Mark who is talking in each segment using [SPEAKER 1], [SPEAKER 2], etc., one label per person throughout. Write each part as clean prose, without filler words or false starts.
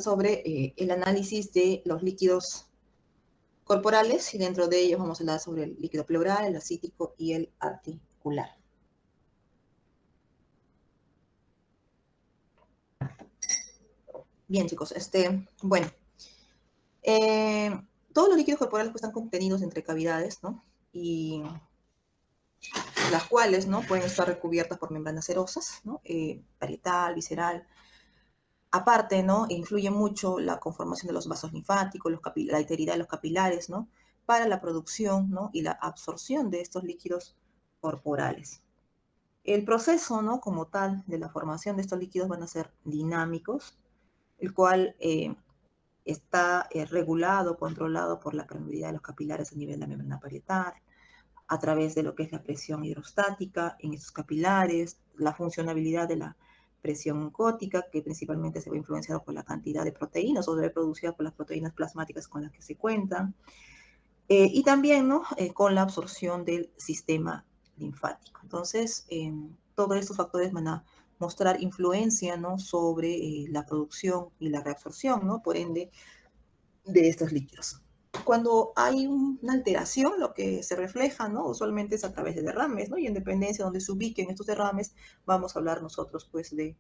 [SPEAKER 1] sobre el análisis de los líquidos corporales y dentro de ellos vamos a hablar sobre el líquido pleural, el ascítico y el articular. Bien, chicos, bueno, todos los líquidos corporales pues, están contenidos entre cavidades, ¿no? Y las cuales, ¿no? Pueden estar recubiertas por membranas serosas, ¿no? Parietal, visceral. Aparte, ¿no? Influye mucho la conformación de los vasos linfáticos, la integridad de los capilares, ¿no? Para la producción, ¿no? Y la absorción de estos líquidos corporales. El proceso, ¿no? Como tal, de la formación de estos líquidos van a ser dinámicos, el cual está regulado, controlado por la permeabilidad de los capilares a nivel de la membrana parietal, a través de lo que es la presión hidrostática en estos capilares, la funcionabilidad de la presión oncótica, que principalmente se ve influenciado por la cantidad de proteínas o se ve producida por las proteínas plasmáticas con las que se cuentan, y también, ¿no? Con la absorción del sistema linfático. Entonces, todos estos factores van a mostrar influencia, ¿no? Sobre la producción y la reabsorción, ¿no? Por ende, de estos líquidos. Cuando hay una alteración, lo que se refleja, ¿no? Usualmente es a través de derrames, ¿no? Y en dependencia de donde se ubiquen estos derrames, vamos a hablar nosotros, pues, de,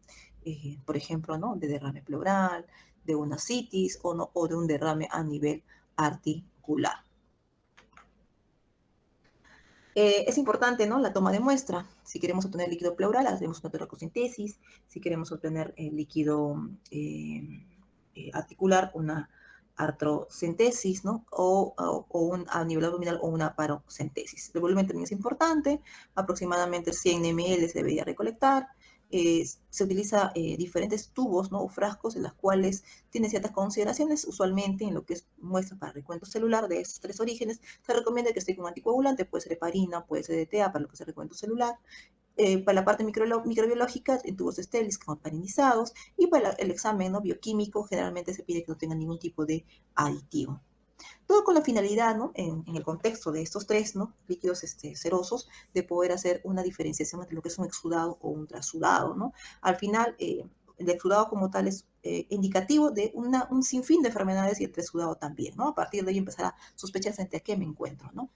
[SPEAKER 1] por ejemplo, ¿no? De derrame pleural, de una citis o de un derrame a nivel articular. Es importante, ¿no? La toma de muestra. Si queremos obtener líquido pleural, hacemos una toracosintesis. Si queremos obtener líquido articular, una artrocentesis, ¿no? O un a nivel abdominal o una parocentesis. El volumen también es importante, aproximadamente 100 ml se debería recolectar. Se utiliza diferentes tubos, ¿no? O frascos en los cuales tiene ciertas consideraciones, usualmente en lo que es muestra para recuento celular de estos tres orígenes, se recomienda que esté con anticoagulante, puede ser heparina, puede ser DTA para lo que es el recuento celular. Para la parte microbiológica, en tubos estériles parinizados, y para el examen, ¿no? Bioquímico, generalmente se pide que no tenga ningún tipo de aditivo. Todo con la finalidad, ¿no? En el contexto de estos tres, ¿no? Líquidos serosos, de poder hacer una diferenciación entre lo que es un exudado o un trasudado, ¿no? Al final, el exudado como tal es indicativo de un sinfín de enfermedades y el trasudado también, ¿no? A partir de ahí empezar a sospechar frente a qué me encuentro, ¿no?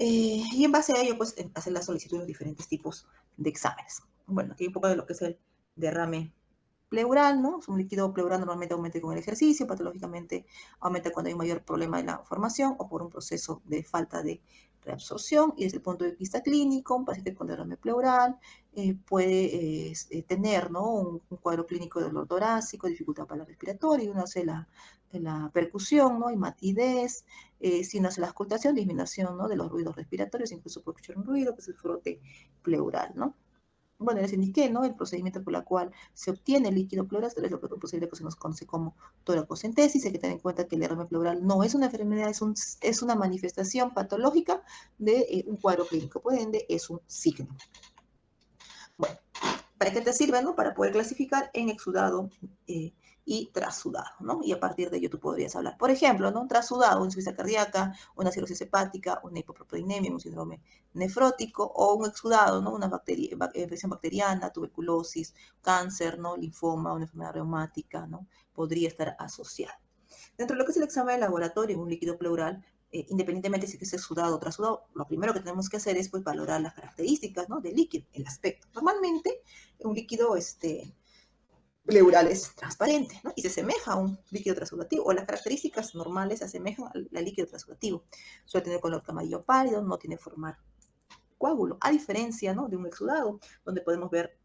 [SPEAKER 1] Y en base a ello, pues, hacer la solicitud de diferentes tipos de exámenes. Bueno, aquí un poco de lo que es el derrame pleural, ¿no? Es un líquido pleural normalmente aumenta con el ejercicio, patológicamente aumenta cuando hay un mayor problema de la formación o por un proceso de falta de reabsorción. Y desde el punto de vista clínico, un paciente con derrame pleural puede tener, ¿no? Un cuadro clínico de dolor torácico, dificultad para la respiratoria, y uno hace la percusión, ¿no? Y matidez, si uno hace la auscultación, disminución, ¿no? De los ruidos respiratorios, incluso puede escuchar un ruido, que es el frote pleural, ¿no? Bueno, les indiqué, ¿no? El procedimiento por el cual se obtiene el líquido pleural, es lo que es posible que se nos conoce como toracocentesis. Hay que tener en cuenta que el derrame pleural no es una enfermedad, es una manifestación patológica de un cuadro clínico, por ende es un signo. Bueno, ¿para qué te sirve, no? Para poder clasificar en exudado y trasudado, ¿no? Y a partir de ello tú podrías hablar, por ejemplo, ¿no? Trasudado, una insuficiencia cardíaca, una cirrosis hepática, una hipoproteinemia, un síndrome nefrótico, o un exudado, ¿no? Una infección bacteriana, tuberculosis, cáncer, ¿no? Linfoma, una enfermedad reumática, ¿no? Podría estar asociada. Dentro de lo que es el examen de laboratorio en un líquido pleural, independientemente si es exudado o trasudado, lo primero que tenemos que hacer es pues, valorar las características, ¿no? Del líquido, el aspecto. Normalmente, un líquido pleural es transparente, ¿no? Y se asemeja a un líquido transudativo, o las características normales se asemejan al líquido transudativo. Suele tener color amarillo pálido, no tiene formar coágulo, a diferencia, ¿no? De un exudado, donde podemos ver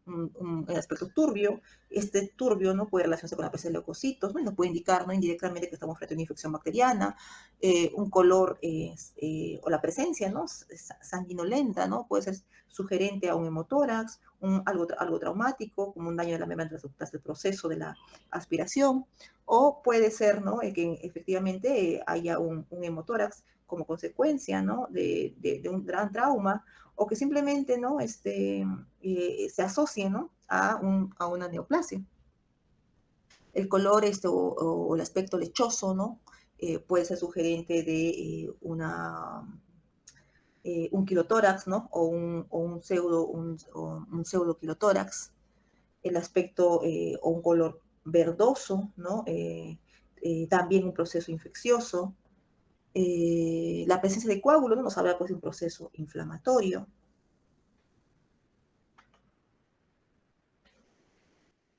[SPEAKER 1] el aspecto turbio. Este turbio no puede relacionarse con la presencia de leucocitos, ¿no? Y nos puede indicar, ¿no? Indirectamente que estamos frente a una infección bacteriana. Un color o la presencia, ¿no? Sanguinolenta, ¿no? Puede ser sugerente a un hemotórax, algo traumático, como un daño de la membrana tras el proceso de la aspiración, o puede ser, ¿no? Que efectivamente haya un hemotórax como consecuencia, ¿no? De un gran trauma, o que simplemente, ¿no? Se asocie, ¿no? A una neoplasia. El color o el aspecto lechoso, ¿no? Puede ser sugerente de un quilotórax, ¿no? O un pseudo quilotórax. El aspecto o un color verdoso, ¿no? También un proceso infeccioso. La presencia de coágulos, ¿no? Nos habla pues de un proceso inflamatorio.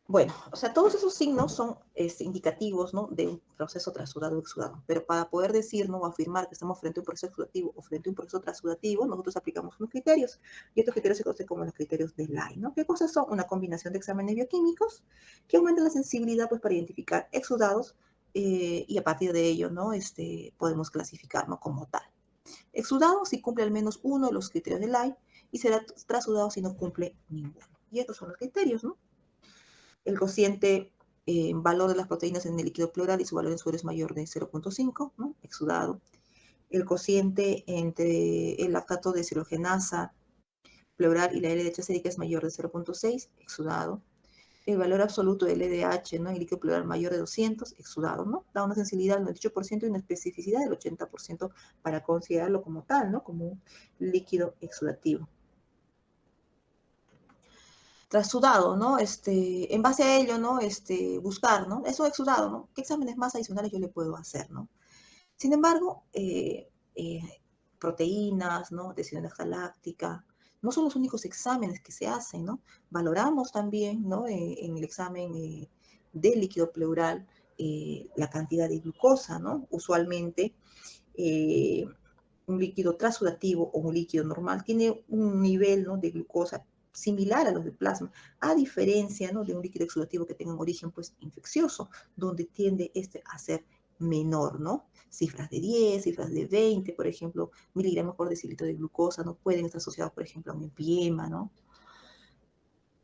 [SPEAKER 1] Bueno, o sea, todos esos signos son indicativos, ¿no? De un proceso transudado o exudado. Pero para poder decir, ¿no? O afirmar que estamos frente a un proceso exudativo o frente a un proceso transudativo, nosotros aplicamos unos criterios. Y estos criterios se conocen como los criterios de Lai, ¿no? ¿Qué cosas son? Una combinación de exámenes bioquímicos que aumentan la sensibilidad, pues, para identificar exudados y a partir de ello, ¿no? Podemos clasificarlo como tal. Exudado si cumple al menos uno de los criterios de Lai y será transudado si no cumple ninguno. Y estos son los criterios, ¿no? El cociente valor de las proteínas en el líquido pleural y su valor en suero es mayor de 0.5, ¿no? Exudado. El cociente entre el lactato de deshidrogenasa pleural y la LDH acédica es mayor de 0.6, exudado. El valor absoluto del LDH, ¿no? En el líquido pleural mayor de 200, exudado, ¿no? Da una sensibilidad del 98% y una especificidad del 80% para considerarlo como tal, ¿no? Como un líquido exudativo. Transudado, ¿no? En base a ello, ¿no? Buscar, ¿no? Eso exudado, ¿no? ¿Qué exámenes más adicionales yo le puedo hacer, ¿no? Sin embargo, proteínas, ¿no? Deshidratación láctica, no son los únicos exámenes que se hacen, ¿no? Valoramos también, ¿no? En el examen del líquido pleural la cantidad de glucosa, ¿no? Usualmente, un líquido transudativo o un líquido normal tiene un nivel, ¿no? de glucosa similar a los de plasma, a diferencia, ¿no? de un líquido exudativo que tenga un origen pues infeccioso, donde tiende a ser menor, ¿no? Cifras de 10, cifras de 20, por ejemplo, miligramos por decilitro de glucosa, no pueden estar asociados, por ejemplo, a un empiema, ¿no?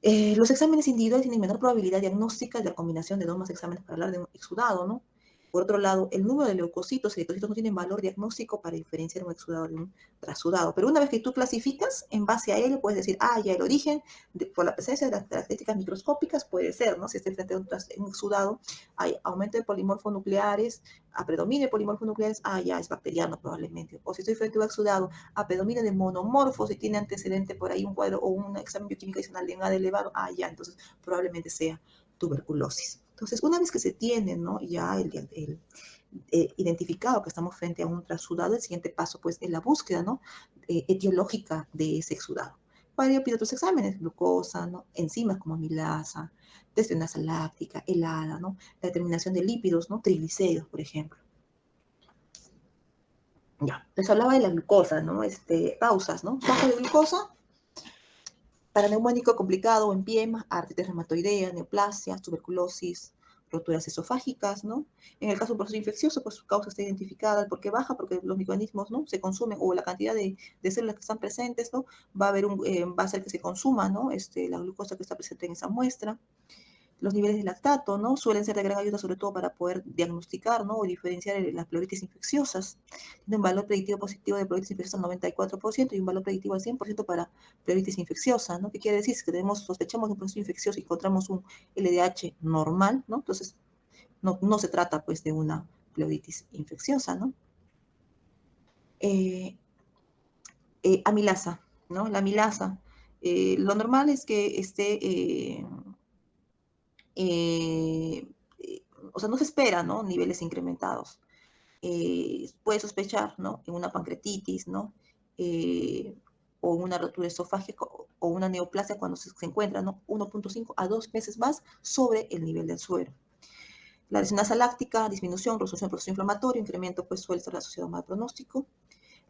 [SPEAKER 1] Los exámenes individuales tienen menor probabilidad diagnóstica de la combinación de dos más exámenes para hablar de un exudado, ¿no? Por otro lado, el número de leucocitos y eritrocitos no tienen valor diagnóstico para diferenciar un exudado de un transudado. Pero una vez que tú clasificas, en base a ello puedes decir, ya el origen, por la presencia de las características microscópicas, puede ser, ¿no? Si estoy frente a un exudado, hay aumento de polimorfonucleares, a predominio de polimorfonucleares, ya es bacteriano probablemente. O si estoy frente a un exudado, a predominio de monomorfos, si tiene antecedente por ahí un cuadro o un examen bioquímico adicional de NAD elevado, ya, entonces probablemente sea tuberculosis. Entonces, una vez que se tiene, ¿no? ya identificado que estamos frente a un transudado, el siguiente paso pues es la búsqueda, ¿no? Etiológica de ese exudado. Para ello pido otros exámenes, glucosa, ¿no? Enzimas como amilasa, deshidratación láctica, helada, ¿no? La determinación de lípidos, ¿no? Triglicéridos, por ejemplo. Ya, les hablaba de la glucosa, ¿no? Causas, ¿no? Baja de glucosa, paraneumónico complicado, empiema, artritis reumatoidea, neoplasia, tuberculosis, roturas esofágicas, ¿no? En el caso de un proceso infeccioso, pues su causa está identificada, el por qué baja, porque los microorganismos, ¿no? Se consumen, o la cantidad de células que están presentes, ¿no? Va a hacer que se consuma, ¿no? La glucosa que está presente en esa muestra. Los niveles de lactato, ¿no? Suelen ser de gran ayuda, sobre todo para poder diagnosticar, ¿no? O diferenciar las pleuritis infecciosas. Tiene un valor predictivo positivo de pleuritis infecciosa al 94% y un valor predictivo al 100% para pleuritis infecciosa, ¿no? ¿Qué quiere decir? Que sospechamos de un proceso infeccioso y encontramos un LDH normal, ¿no? Entonces, no se trata, pues, de una pleuritis infecciosa, ¿no? Amilasa, ¿no? La amilasa. Lo normal es que eh, o sea, no se espera, ¿no? Niveles incrementados. Puede sospechar, ¿no? En una pancreatitis, ¿no? O una rotura esofágica o una neoplasia cuando se encuentra, ¿no? 1.5 a 2 veces más sobre el nivel del suero. La deshidratación láctica, disminución, resolución del proceso inflamatorio, incremento, pues suele estar asociado a mal pronóstico.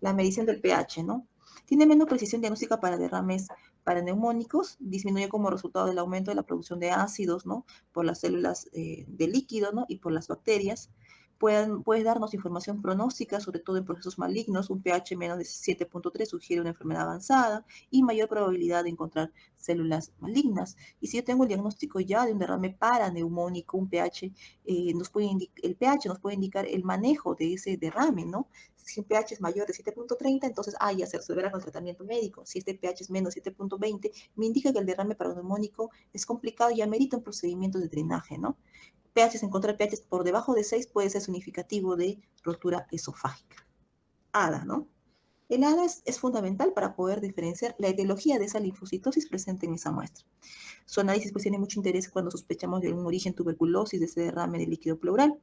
[SPEAKER 1] La medición del pH, ¿no? Tiene menos precisión diagnóstica para derrames paraneumónicos, disminuye como resultado del aumento de la producción de ácidos, ¿no? Por las células de líquido, ¿no? Y por las bacterias. Puede darnos información pronóstica, sobre todo en procesos malignos. Un pH menos de 7.3 sugiere una enfermedad avanzada y mayor probabilidad de encontrar células malignas. Y si yo tengo el diagnóstico ya de un derrame paraneumónico, un pH, el pH nos puede indicar el manejo de ese derrame, ¿no? Si el pH es mayor de 7.30, entonces ya se verá con el tratamiento médico. Si este pH es menos de 7.20, me indica que el derrame paraneumónico es complicado y amerita un procedimiento de drenaje, ¿no? pH, encontrar pH por debajo de 6 puede ser significativo de rotura esofágica. ADA, ¿no? El ADA es fundamental para poder diferenciar la etiología de esa linfocitosis presente en esa muestra. Su análisis pues tiene mucho interés cuando sospechamos de un origen tuberculosis de ese derrame de líquido pleural,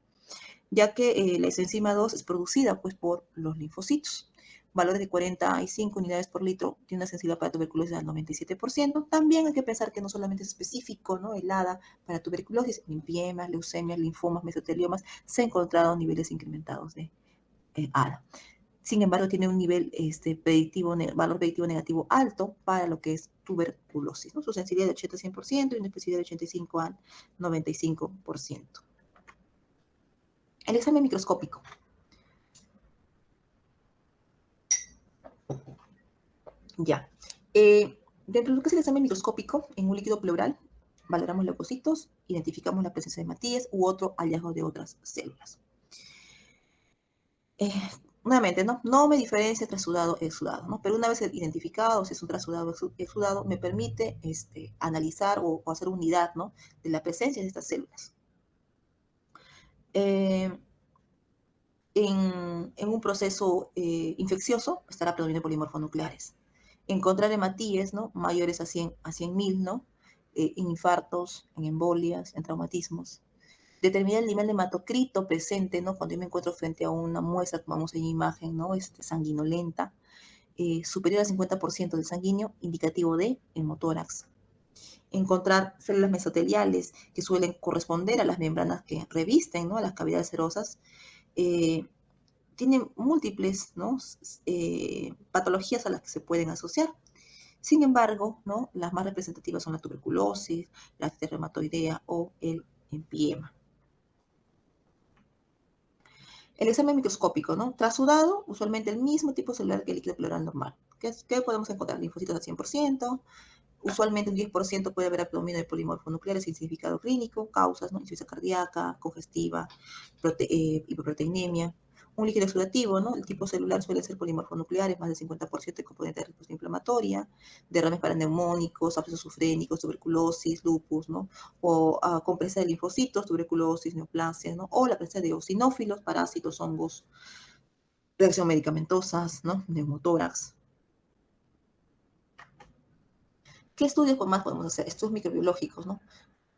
[SPEAKER 1] ya que la enzima 2 es producida pues por los linfocitos. Valores de 45 unidades por litro tiene una sensibilidad para tuberculosis al 97%. También hay que pensar que no solamente es específico, ¿no? El ADA para tuberculosis, linfiemas, leucemias, linfomas, mesoteliomas, se han encontrado niveles incrementados de ADA. Sin embargo, tiene un nivel valor predictivo negativo alto para lo que es tuberculosis, ¿no? Su sensibilidad de 80-100% y una especificidad de 85 al 95%. El examen microscópico. Ya. Dentro de lo que es el examen microscópico, en un líquido pleural, valoramos leucocitos, identificamos la presencia de matías u otro hallazgo de otras células. Nuevamente, no me diferencia trasudado exudado, ¿no? Pero una vez identificado, si es un trasudado exudado, me permite analizar o hacer unidad, ¿no? De la presencia de estas células. En un proceso infeccioso estará predominio polimorfonucleares. Encontrar hematíes, ¿no? Mayores a 100.000, ¿no? En infartos, en embolias, en traumatismos. Determinar el nivel de hematocrito presente, ¿no? Cuando yo me encuentro frente a una muestra, como vamos en imagen, ¿no? Sanguinolenta, superior al 50% del sanguíneo, indicativo de hemotórax. Encontrar células mesoteliales que suelen corresponder a las membranas que revisten, ¿no? A las cavidades serosas, tienen múltiples, ¿no? Patologías a las que se pueden asociar. Sin embargo, ¿no? Las más representativas son la tuberculosis, la artritis reumatoidea o el empiema. El examen microscópico, ¿no? Trasudado, usualmente el mismo tipo celular que el líquido pleural normal. ¿Qué podemos encontrar? Linfocitos al 100%, usualmente un 10% puede haber predominio de polimorfonucleares sin significado clínico, causas, ¿no? Insuficiencia cardíaca, congestiva, hiperproteinemia. Un líquido exudativo, ¿no? El tipo celular suele ser polimorfonucleares, más del 50% de componente de respuesta inflamatoria, derrames paraneumónicos, abscesos sufrénicos, tuberculosis, lupus, ¿no? O con presencia de linfocitos, tuberculosis, neoplasias, ¿no? O la presencia de eosinófilos, parásitos, hongos, reacción medicamentosas, ¿no? Neumotórax. ¿Qué estudios más podemos hacer? Estudios microbiológicos, ¿no?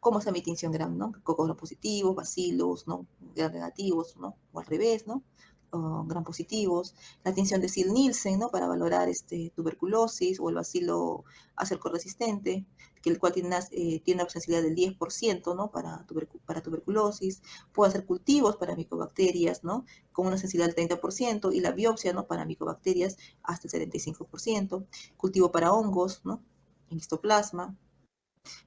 [SPEAKER 1] Cómo se emite tinción gram, ¿no? Cocos positivos, bacilos, ¿no? Gram negativos, ¿no? O al revés, ¿no? Gram positivos. La tinción de Sil-Nielsen, ¿no? Para valorar tuberculosis o el bacilo acerco-resistente, que el cual tiene una sensibilidad del 10%, ¿no? Para tuberculosis. Puede hacer cultivos para micobacterias, ¿no? Con una sensibilidad del 30% y la biopsia, ¿no? Para micobacterias hasta el 75%. Cultivo para hongos, ¿no? En histoplasma.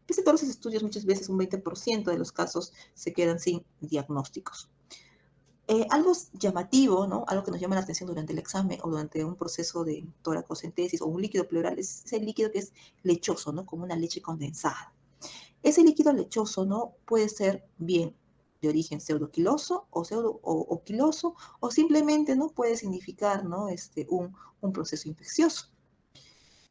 [SPEAKER 1] Pese a todos los estudios, muchas veces un 20% de los casos se quedan sin diagnósticos. Algo llamativo, ¿no? Algo que nos llama la atención durante el examen o durante un proceso de toracocentesis o un líquido pleural es ese líquido que es lechoso, ¿no? Como una leche condensada. Ese líquido lechoso, ¿no? Puede ser bien de origen pseudoquiloso o quiloso o simplemente, ¿no? Puede significar, ¿no? Un proceso infeccioso.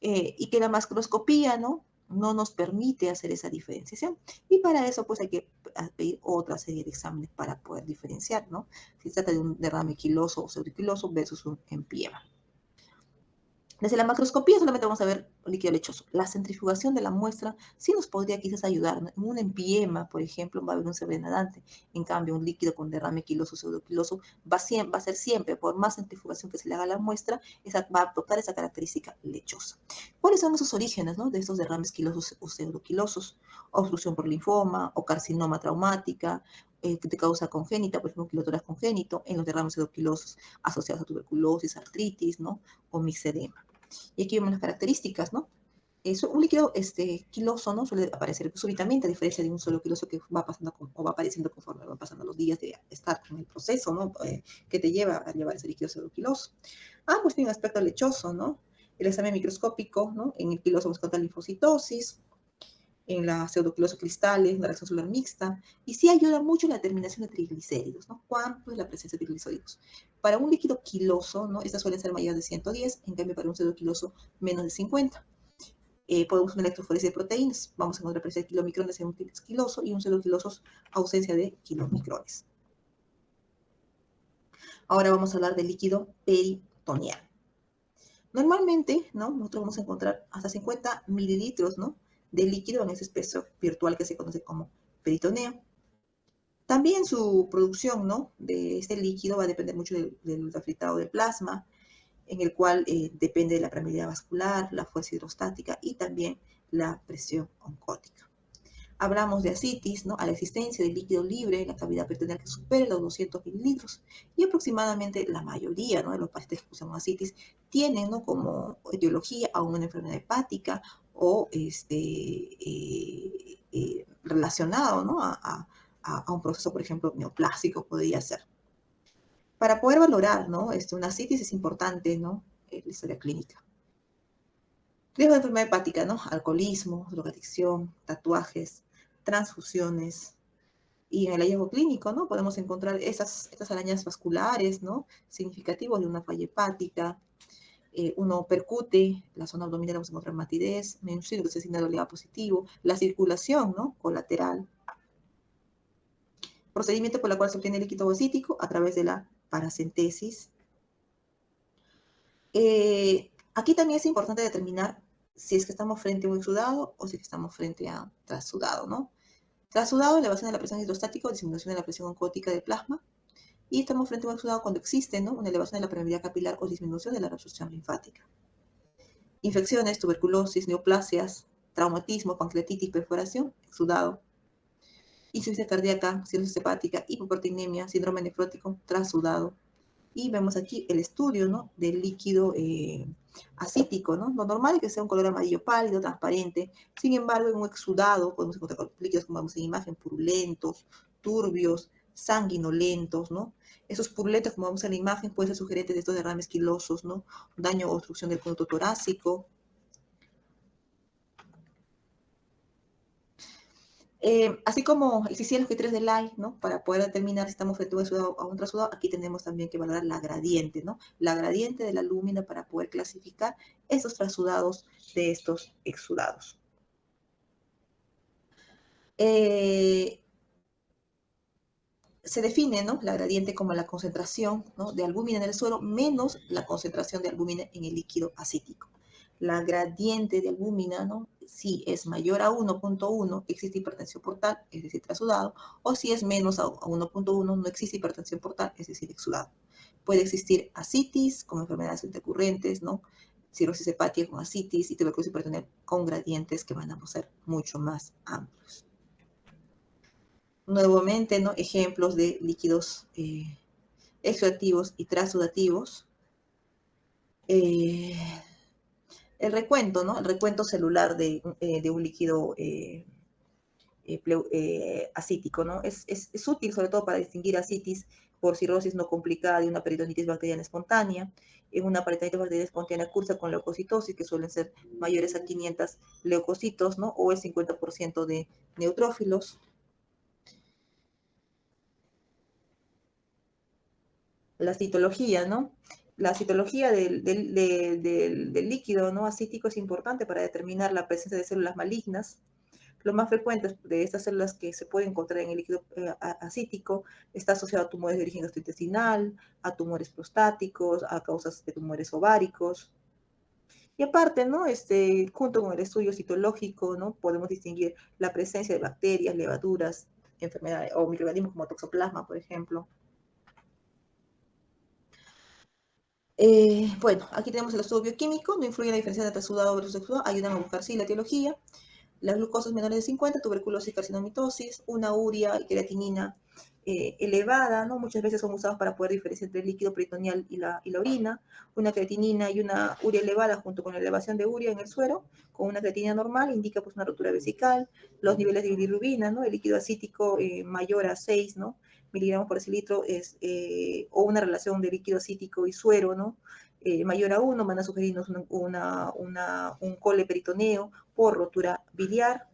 [SPEAKER 1] Y que la macroscopía, ¿no? No nos permite hacer esa diferenciación. Y para eso, pues hay que pedir otra serie de exámenes para poder diferenciar, ¿no? Si se trata de un derrame quiloso o pseudoquiloso versus un empiema. Desde la macroscopía solamente vamos a ver líquido lechoso. La centrifugación de la muestra sí nos podría quizás ayudar, ¿no? En un empiema, por ejemplo, va a haber un sobrenadante. En cambio, un líquido con derrame quiloso o pseudoquiloso va a ser siempre, por más centrifugación que se le haga a la muestra, va a adoptar esa característica lechosa. ¿Cuáles son esos orígenes, ¿no? De estos derrames quilosos o pseudoquilosos? Obstrucción por linfoma o carcinoma traumática, de causa congénita, por ejemplo, un quilotórax congénito, en los derrames pseudoquilosos asociados a tuberculosis, artritis, ¿no? O mixedema. Y aquí vemos las características, ¿no? Un líquido quiloso, ¿no? Suele aparecer súbitamente, a diferencia de un solo quiloso que va pasando o va apareciendo conforme van pasando los días de estar en el proceso, ¿no? Que te lleva a llevar ese líquido pseudoquiloso. Pues tiene un aspecto lechoso, ¿no? El examen microscópico, ¿no? En el quiloso vamos a encontrar linfocitosis, en la pseudoquiloso cristales, una reacción celular mixta, y sí ayuda mucho en la determinación de triglicéridos, ¿no? ¿Cuánto es la presencia de triglicéridos? Para un líquido quiloso, ¿no? Estas suelen ser mayores de 110, en cambio para un pseudoquiloso menos de 50. Podemos una electroforesis de proteínas, vamos a encontrar presencia de kilomicrones en un quiloso y un pseudoquiloso ausencia de kilomicrones. Ahora vamos a hablar del líquido peritoneal. Normalmente, ¿no? Nosotros vamos a encontrar hasta 50 mililitros, ¿no? De líquido en ese espeso virtual que se conoce como peritoneo. También su producción, ¿no? De este líquido va a depender mucho del ultrafiltrado del plasma, en el cual depende de la permeabilidad vascular, la fuerza hidrostática y también la presión oncótica. Hablamos de ascitis, ¿no? A la existencia de líquido libre en la cavidad peritoneal que supere los 200 mililitros y aproximadamente la mayoría, ¿no? De los pacientes que usan ascitis tienen, ¿no? Como etiología a una enfermedad hepática o relacionado, ¿no? A un proceso, por ejemplo, neoplásico podría ser. Para poder valorar, ¿no? Una ascitis es importante, ¿no? La historia clínica. Riesgo de enfermedad hepática, ¿no? Alcoholismo, drogadicción, tatuajes, transfusiones. Y en el hallazgo clínico, ¿no? Podemos encontrar estas arañas vasculares, ¿no? Significativos de una falla hepática. Uno percute la zona abdominal, vamos a encontrar matidez, menucino que se asigna de positivo, la circulación, ¿no? Colateral. Procedimiento por el cual se obtiene líquido acítico a través de la paracentesis. Aquí también es importante determinar si es que estamos frente a un exudado o si es que estamos frente a trasudado, ¿no? Trasudado, elevación de la presión hidrostática o disminución de la presión oncótica del plasma. Y estamos frente a un exudado cuando existe, ¿no? Una elevación de la permeabilidad capilar o disminución de la reabsorción linfática. Infecciones, tuberculosis, neoplasias, traumatismo, pancreatitis, perforación, exudado. Insuficiencia cardíaca, cirrosis hepática, hipoproteinemia, síndrome nefrótico, trasudado. Y vemos aquí el estudio, ¿no? Del líquido acítico, ¿no? Lo normal es que sea un color amarillo pálido, transparente. Sin embargo, en un exudado podemos encontrar líquidos, como vemos en imagen, purulentos, turbios, sanguinolentos, ¿no? Esos purulentos, como vemos en la imagen, pueden ser sugerentes de estos derrames quilosos, ¿no? Daño o obstrucción del conducto torácico. Así como existían los criterios de Lai, ¿no? Para poder determinar si estamos frente a un exudado o a un trasudado, aquí tenemos también que valorar la gradiente, ¿no? La gradiente de la lúmina para poder clasificar estos trasudados de estos exudados. Se define, ¿no? La gradiente como la concentración, ¿no? De albúmina en el suero menos la concentración de albúmina en el líquido acítico. La gradiente de albúmina, ¿no? Si es mayor a 1.1, existe hipertensión portal, es decir, trasudado, o si es menos a 1.1, no existe hipertensión portal, es decir, exudado. Puede existir ascitis con enfermedades intercurrentes, ¿no? Cirrosis hepática con ascitis y tuberculosis peritoneal con gradientes que van a ser mucho más amplios. Nuevamente, ¿no? Ejemplos de líquidos exudativos y transudativos. El recuento, ¿no? El recuento celular de un líquido acítico, ¿no? Es útil sobre todo para distinguir ascitis por cirrosis no complicada de una peritonitis bacteriana espontánea. En una peritonitis bacteriana espontánea cursa con leucocitosis, que suelen ser mayores a 500 leucocitos, ¿no? O el 50% de neutrófilos. La citología, ¿no? La citología del líquido, ¿no? Acítico es importante para determinar la presencia de células malignas. Lo más frecuente de estas células que se pueden encontrar en el líquido acítico está asociado a tumores de origen gastrointestinal, a tumores prostáticos, a causas de tumores ováricos. Y aparte, ¿no? Junto con el estudio citológico, ¿no? Podemos distinguir la presencia de bacterias, levaduras, enfermedades o microorganismos como toxoplasma, por ejemplo. Bueno, aquí tenemos el estudio bioquímico, no influye en la diferencia entre sudado versus exudado, ayudan a buscar sí la etiología. Las glucosas menores de 50, tuberculosis, carcinomatosis, una urea y creatinina elevada, ¿no? Muchas veces son usados para poder diferenciar entre el líquido peritoneal y la orina. Una creatinina y una urea elevada junto con la elevación de urea en el suero, con una creatinina normal, indica pues una rotura vesical. Los niveles de bilirrubina, ¿no? El líquido acítico mayor a 6, ¿no? miligramos por decilitro o una relación de líquido acítico y suero, ¿no? Mayor a 1, van a sugerirnos un cole peritoneo por rotura biliar.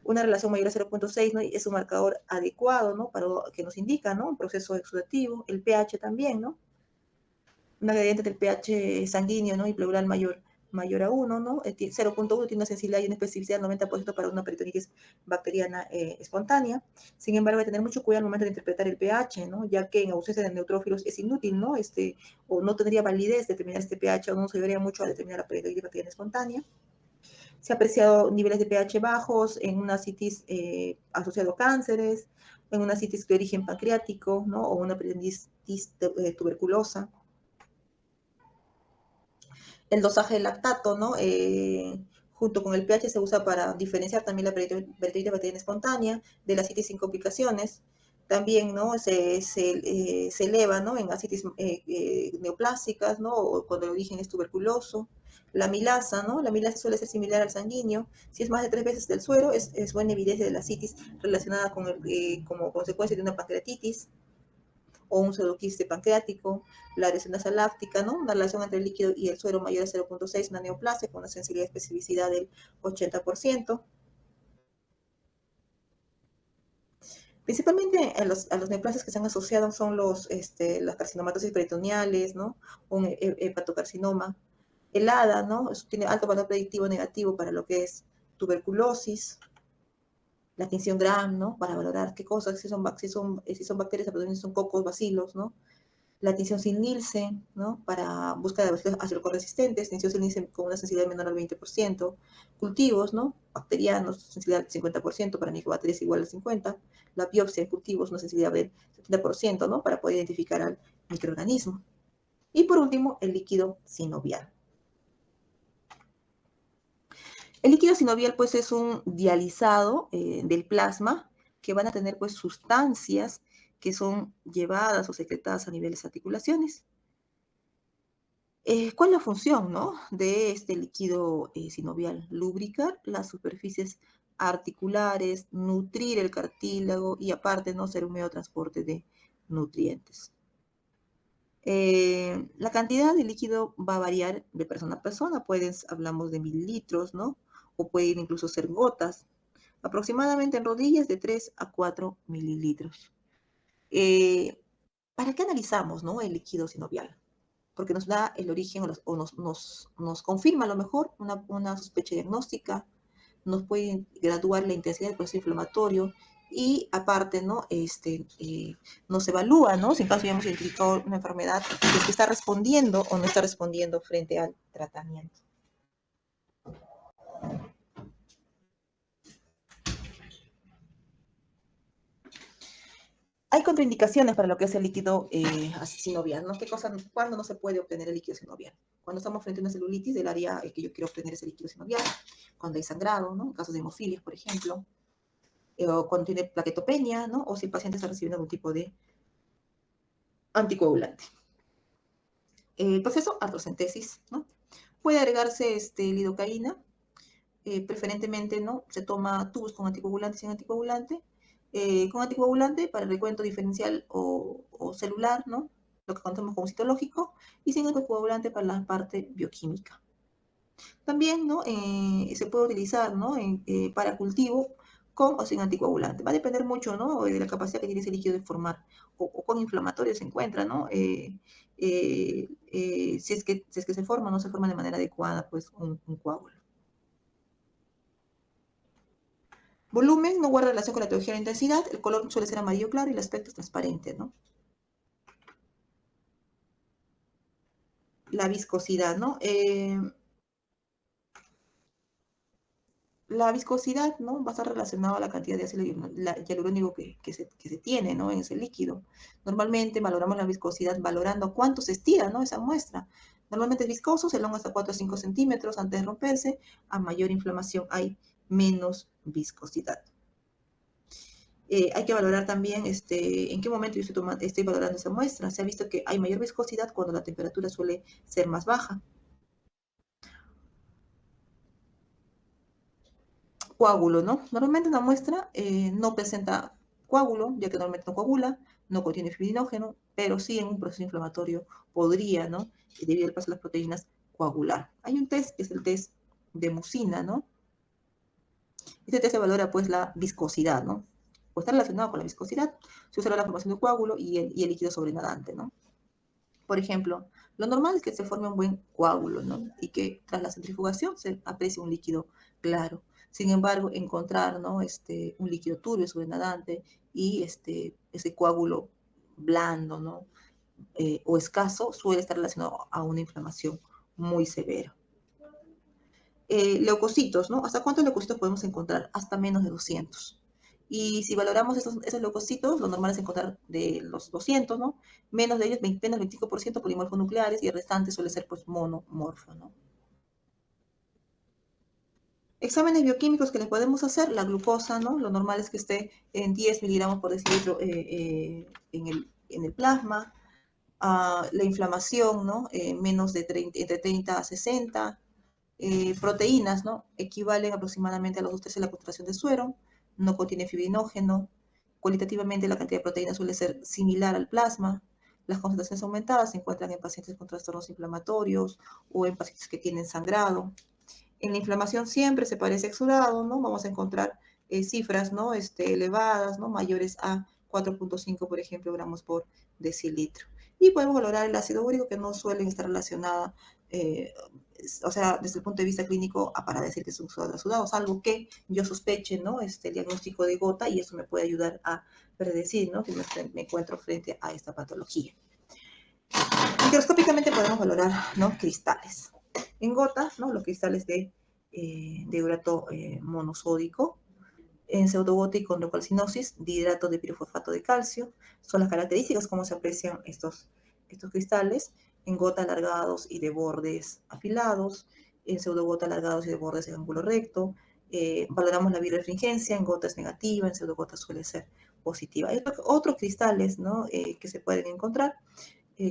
[SPEAKER 1] Una relación mayor a 0.6, ¿no? Es un marcador adecuado, ¿no? Para que nos indica, ¿no? Un proceso exudativo. El pH también, ¿no? Una gradiente del pH sanguíneo, ¿no? Y pleural mayor mayor a 1, ¿no? 0.1 tiene una sensibilidad y una especificidad del 90% para una peritonitis bacteriana espontánea. Sin embargo, hay que tener mucho cuidado al momento de interpretar el pH, ¿no? Ya que en ausencia de neutrófilos es inútil, ¿no? O no tendría validez determinar este pH o no se ayudaría mucho a determinar la peritonitis bacteriana espontánea. Se ha apreciado niveles de pH bajos en una citis asociado a cánceres, en una citis de origen pancreático, ¿no? O una peritonitis tuberculosa. El dosaje de lactato, ¿no? Junto con el pH se usa para diferenciar también la peritonitis bacteriana espontánea de las citis sin complicaciones. También, ¿no? Se eleva, ¿no? En ascitis neoplásicas, ¿no? O cuando el origen es tuberculoso. La amilasa, ¿no? La amilasa suele ser similar al sanguíneo. Si es más de 3 veces del suero, es buena evidencia de la citis relacionada con como consecuencia de una pancreatitis o un pseudoquiste pancreático, la resonancia láctica, ¿no? Una relación entre el líquido y el suero mayor a 0.6, una neoplasia con una sensibilidad y especificidad del 80%. Principalmente a los neoplasias que se han asociado son las carcinomatosis peritoneales, ¿no? Un hepatocarcinoma. El HADA, ¿no? Tiene alto valor predictivo negativo para lo que es tuberculosis. La tinción Gram, ¿no? Para valorar qué cosas, si son bacterias, si son cocos, bacilos, ¿no? La tinción sin Nielsen, ¿no? Para búsqueda de bacterias acidocorresistentes, tinción sin Nielsen con una sensibilidad menor al 20%, cultivos, ¿no? Bacterianos, sensibilidad del 50%, para microbacterias igual al 50%, la biopsia en cultivos, una sensibilidad del 70%, ¿no? Para poder identificar al microorganismo. Y por último, el líquido sinovial. El líquido sinovial, pues, es un dializado del plasma que van a tener, pues, sustancias que son llevadas o secretadas a niveles de articulaciones. ¿Cuál es la función, no? De este líquido sinovial? Lubricar las superficies articulares, nutrir el cartílago y aparte no ser un medio de transporte de nutrientes. La cantidad de líquido va a variar de persona a persona. Hablamos de mililitros, ¿no? O pueden incluso ser gotas. Aproximadamente en rodillas de 3 a 4 mililitros. ¿Para qué analizamos, no, el líquido sinovial? Porque nos da el origen o nos confirma a lo mejor una sospecha diagnóstica, nos puede graduar la intensidad del proceso inflamatorio y aparte, ¿no? Nos evalúa, ¿no? Si en caso ya hemos identificado una enfermedad, es que está respondiendo o no está respondiendo frente al tratamiento. Hay contraindicaciones para lo que es el líquido sinovial, ¿no? ¿Cuándo no se puede obtener el líquido sinovial? Cuando estamos frente a una celulitis del área que yo quiero obtener ese líquido sinovial, cuando hay sangrado, ¿no? En casos de hemofilias, por ejemplo, o cuando tiene plaquetopenia, ¿no? O si el paciente está recibiendo algún tipo de anticoagulante. El proceso, artrocentesis, ¿no? Puede agregarse lidocaína, preferentemente, ¿no? Se toma tubos con anticoagulante y sin anticoagulante, con anticoagulante para el recuento diferencial o celular, ¿no? Lo que contamos como citológico, y sin anticoagulante para la parte bioquímica. También, ¿no? Se puede utilizar, ¿no? Para cultivo con o sin anticoagulante. Va a depender mucho, ¿no? De la capacidad que tiene ese líquido de formar o cuán inflamatorio se encuentra, ¿no? Si es que se forma o no se forma de manera adecuada, pues un coágulo. Volumen no guarda relación con la teología de la intensidad, el color suele ser amarillo claro y el aspecto es transparente, ¿no? La viscosidad, ¿no? La viscosidad, ¿no? Va a estar relacionada a la cantidad de ácido hialurónico que se tiene, ¿no? En ese líquido. Normalmente valoramos la viscosidad valorando cuánto se estira, ¿no? Esa muestra. Normalmente es viscoso, se elonga hasta 4 o 5 centímetros antes de romperse. A mayor inflamación hay menos viscosidad. Hay que valorar también en qué momento yo estoy valorando esa muestra. Se ha visto que hay mayor viscosidad cuando la temperatura suele ser más baja. Coágulo, ¿no? Normalmente una muestra no presenta coágulo, ya que normalmente no coagula, no contiene fibrinógeno, pero sí en un proceso inflamatorio podría, ¿no? Debido al paso de las proteínas, coagular. Hay un test, que es el test de mucina, ¿no? Este test se valora, pues, la viscosidad, ¿no? O está relacionado con la viscosidad. Se usa la formación de coágulo y el líquido sobrenadante, ¿no? Por ejemplo, lo normal es que se forme un buen coágulo, ¿no? Y que tras la centrifugación se aprecie un líquido claro. Sin embargo, encontrar, ¿no? Un líquido turbio, sobrenadante, y ese coágulo blando, ¿no? O escaso, suele estar relacionado a una inflamación muy severa. Leucocitos, ¿no? ¿Hasta cuántos leucocitos podemos encontrar? Hasta menos de 200. Y si valoramos esos leucocitos, lo normal es encontrar de los 200, ¿no? Menos de ellos, menos del 25% polimorfonucleares, y el restante suele ser pues monomorfo, ¿no? Exámenes bioquímicos que le podemos hacer, la glucosa, ¿no? Lo normal es que esté en 10 miligramos por decilitro en el plasma. La inflamación, ¿no? Menos de 30, entre 30 a 60. Proteínas, ¿no? Equivalen aproximadamente a los 2 tercios de la concentración de suero, no contiene fibrinógeno. Cualitativamente la cantidad de proteínas suele ser similar al plasma. Las concentraciones aumentadas se encuentran en pacientes con trastornos inflamatorios o en pacientes que tienen sangrado. En la inflamación siempre se parece exudado, ¿no? Vamos a encontrar cifras, ¿no? Elevadas, ¿no? Mayores a 4.5, por ejemplo, gramos por decilitro. Y podemos valorar el ácido úrico, que no suelen estar relacionada, o sea, desde el punto de vista clínico, para decir que es un sudado, salvo que yo sospeche, ¿no? El diagnóstico de gota, y eso me puede ayudar a predecir, ¿no? Que me encuentro frente a esta patología. Microscópicamente podemos valorar, ¿no? Cristales. En gotas, ¿no? Los cristales de urato monosódico. En pseudogota y condrocalcinosis, dihidrato de pirofosfato de calcio. Son las características cómo se aprecian estos cristales. En gota alargados y de bordes afilados. En pseudogota alargados y de bordes de ángulo recto. Valoramos la birefringencia. En gota es negativa, en pseudogota suele ser positiva. Hay otros cristales, ¿no? Que se pueden encontrar,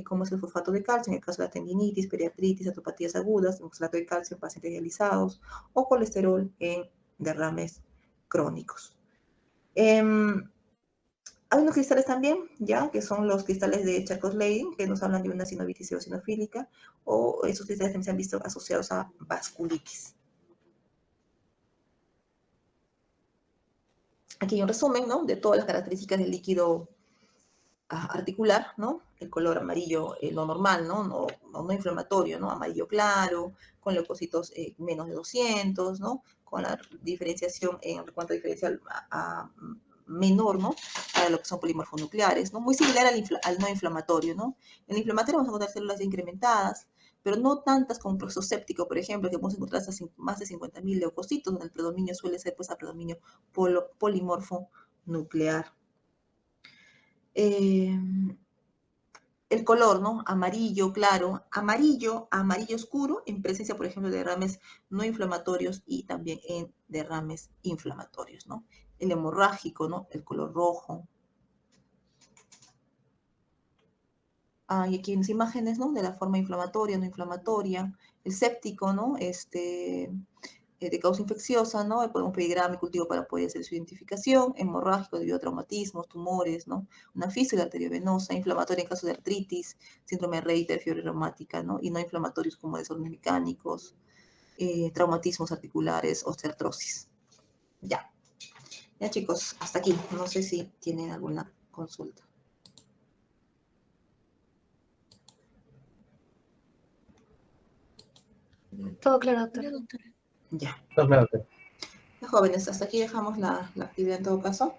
[SPEAKER 1] como es el fosfato de calcio, en el caso de la tendinitis, periartritis, atopatías agudas, oxalato de calcio en pacientes dializados, o colesterol en derrames crónicos. Hay unos cristales también, ya, que son los cristales de Charcot-Leydig, que nos hablan de una sinovitis eosinofílica, o esos cristales también se han visto asociados a vasculitis. Aquí hay un resumen, ¿no? De todas las características del líquido articular, ¿no? El color amarillo, lo normal, ¿no? No inflamatorio, ¿no? Amarillo claro, con leucocitos menos de 200, ¿no? Con la diferenciación en cuanto a diferencial menor, ¿no? Para lo que son polimorfonucleares, ¿no? Muy similar al no inflamatorio, ¿no? En el inflamatorio vamos a encontrar células incrementadas, pero no tantas como proceso séptico, por ejemplo, que podemos encontrar hasta más de 50.000 leucocitos, donde el predominio suele ser, pues, a predominio polimorfo nuclear. El color, ¿no? Amarillo claro, amarillo oscuro, en presencia, por ejemplo, de derrames no inflamatorios y también en derrames inflamatorios, ¿no? El hemorrágico, ¿no? El color rojo. Y aquí en las imágenes, ¿no? De la forma inflamatoria, no inflamatoria. El séptico, ¿no? De causa infecciosa, ¿no? Podemos pedir gramo y cultivo para poder hacer su identificación. Hemorrágico debido a traumatismos, tumores, ¿no? Una fístula arteriovenosa, inflamatoria en caso de artritis, síndrome de Reiter, fiebre reumática, ¿no? Y no inflamatorios como desórdenes mecánicos, traumatismos articulares, osteoartrosis. Ya. Ya, chicos, hasta aquí. No sé si tienen alguna consulta.
[SPEAKER 2] Todo claro, doctora.
[SPEAKER 1] Ya.
[SPEAKER 3] Todo claro.
[SPEAKER 1] Jóvenes, hasta aquí dejamos la actividad en todo caso.